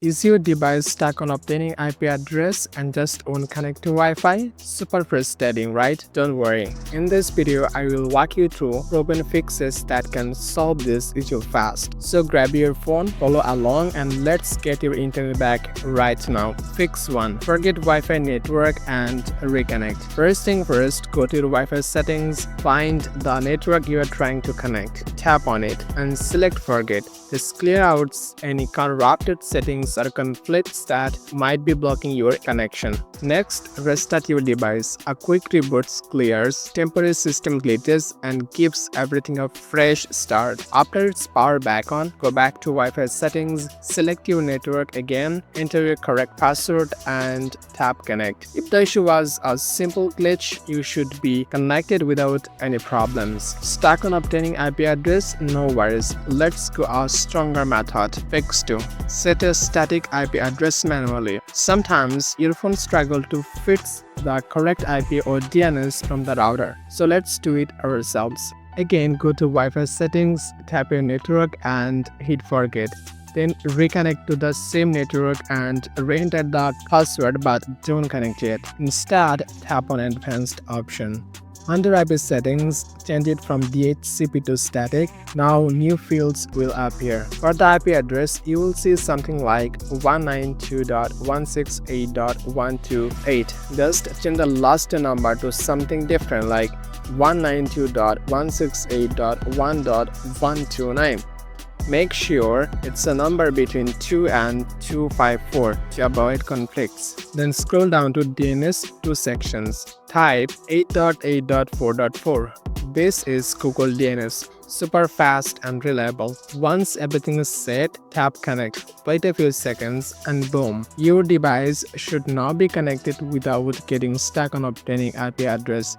Is your device stuck on obtaining IP address and just won't connect to Wi-Fi? Super frustrating, right? Don't worry. In this video, I will walk you through proven fixes that can solve this issue fast. So grab your phone, follow along, and let's get your internet back right now. Fix 1. Forget Wi-Fi network and reconnect. First thing first, go to your Wi-Fi settings, find the network you are trying to connect. Tap on it and select forget. This clear out any corrupted settings or conflicts that might be blocking your connection. Next, restart your device. A quick reboot clears temporary system glitches and gives everything a fresh start. After it's power back on, go back to Wi-Fi settings, select your network again, enter your correct password and tap connect. If the issue was a simple glitch, you should be connected without any problems. Stuck on obtaining IP address? No worries. Let's go a stronger method. Fix 2. Set a static IP address manually. Sometimes your phone struggles to fit the correct IP or DNS from the router. So let's do it ourselves. Again, go to Wi-Fi settings, tap your network and hit forget. Then reconnect to the same network and re-enter the password but don't connect yet. Instead, tap on advanced option. Under IP settings, change it from DHCP to static. Now new fields will appear. For the IP address, you will see something like 192.168.128. Just change the last number to something different like 192.168.1.129. Make sure it's a number between 2 and 254 to avoid conflicts. Then scroll down to DNS 2 sections. Type 8.8.4.4. This is Google DNS. Super fast and reliable. Once everything is set, tap connect. Wait a few seconds and boom. Your device should now be connected without getting stuck on obtaining IP address.